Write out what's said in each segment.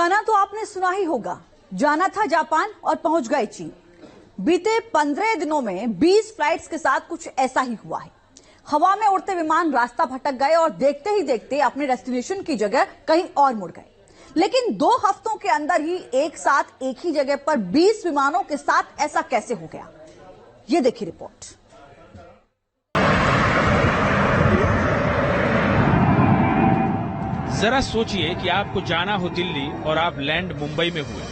गाना तो आपने सुना ही होगा, जाना था जापान और पहुंच गए चीन। बीते 15 दिनों में 20 फ्लाइट्स के साथ कुछ ऐसा ही हुआ है। हवा में उड़ते विमान रास्ता भटक गए और देखते ही देखते अपने डेस्टिनेशन की जगह कहीं और मुड़ गए। लेकिन 2 हफ्तों के अंदर ही एक साथ एक ही जगह पर 20 विमानों के साथ ऐसा कैसे हो गया, ये देखिए रिपोर्ट। जरा सोचिए कि आपको जाना हो दिल्ली और आप लैंड मुंबई में हुए।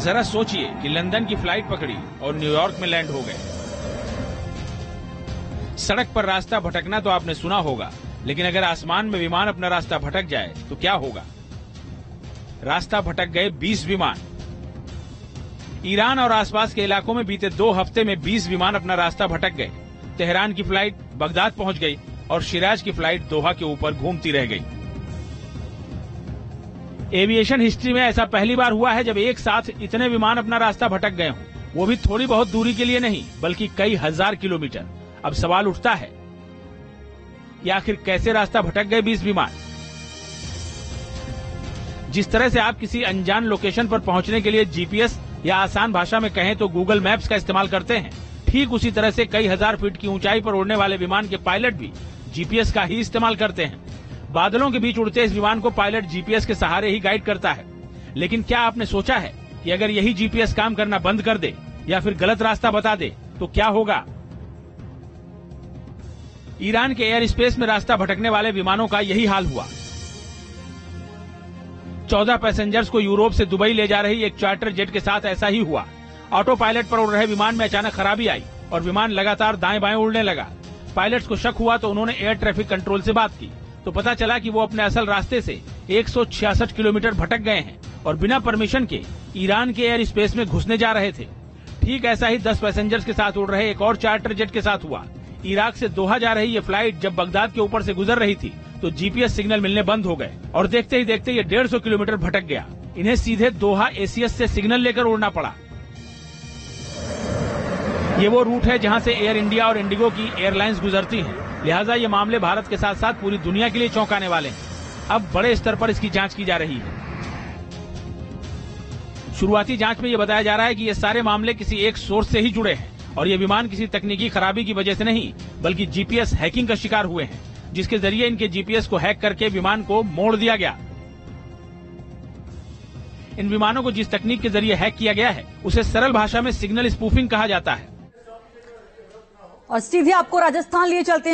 जरा सोचिए कि लंदन की फ्लाइट पकड़ी और न्यूयॉर्क में लैंड हो गए। सड़क पर रास्ता भटकना तो आपने सुना होगा, लेकिन अगर आसमान में विमान अपना रास्ता भटक जाए तो क्या होगा। रास्ता भटक गए 20 विमान। ईरान और आसपास के इलाकों में बीते 2 हफ्ते में 20 विमान अपना रास्ता भटक गए। तेहरान की फ्लाइट बगदाद पहुंच गई और शिराज की फ्लाइट दोहा के ऊपर घूमती रह गई। एविएशन हिस्ट्री में ऐसा पहली बार हुआ है जब एक साथ इतने विमान अपना रास्ता भटक गए हों, वो भी थोड़ी बहुत दूरी के लिए नहीं बल्कि कई हजार किलोमीटर। अब सवाल उठता है कि आखिर कैसे रास्ता भटक गए 20 विमान। जिस तरह से आप किसी अनजान लोकेशन पर पहुंचने के लिए जीपीएस या आसान भाषा में कहें तो गूगल मैप्स का इस्तेमाल करते हैं, ठीक उसी तरह से कई हजार फीट की ऊंचाई पर उड़ने वाले विमान के पायलट भी जीपीएस का ही इस्तेमाल करते हैं। बादलों के बीच उड़ते इस विमान को पायलट जीपीएस के सहारे ही गाइड करता है। लेकिन क्या आपने सोचा है कि अगर यही जीपीएस काम करना बंद कर दे या फिर गलत रास्ता बता दे तो क्या होगा। ईरान के एयर स्पेस में रास्ता भटकने वाले विमानों का यही हाल हुआ। 14 पैसेंजर्स को यूरोप से दुबई ले जा रही एक चार्टर जेट के साथ ऐसा ही हुआ। ऑटो पायलट पर उड़ रहे विमान में अचानक खराबी आई और विमान लगातार दाएं बाएं उड़ने लगा। पायलट्स को शक हुआ तो उन्होंने एयर ट्रैफिक कंट्रोल से बात की तो पता चला कि वो अपने असल रास्ते से 166 किलोमीटर भटक गए हैं और बिना परमिशन के ईरान के एयर स्पेस में घुसने जा रहे थे। ठीक ऐसा ही 10 पैसेंजर्स के साथ उड़ रहे एक और चार्टर जेट के साथ हुआ। इराक से दोहा जा रही ये फ्लाइट जब बगदाद के ऊपर से गुजर रही थी तो जीपीएस सिग्नल मिलने बंद हो गए और देखते ही देखते ये 150 किलोमीटर भटक गया। इन्हें सीधे दोहा एसीएस से सिग्नल लेकर उड़ना पड़ा। ये वो रूट है जहां से एयर इंडिया और इंडिगो की एयरलाइंस गुजरती हैं। लिहाजा ये मामले भारत के साथ साथ पूरी दुनिया के लिए चौंकाने वाले हैं। अब बड़े स्तर पर इसकी जांच की जा रही है। शुरुआती जांच में ये बताया जा रहा है कि ये सारे मामले किसी एक सोर्स से ही जुड़े हैं और ये विमान किसी तकनीकी खराबी की वजह से नहीं बल्कि जीपीएस हैकिंग का शिकार हुए हैं, जिसके जरिए इनके जीपीएस को हैक करके विमान को मोड़ दिया गया। इन विमानों को जिस तकनीक के जरिए हैक किया गया है उसे सरल भाषा में सिग्नल स्पूफिंग कहा जाता है। और सीधे आपको राजस्थान लिए चलते हैं।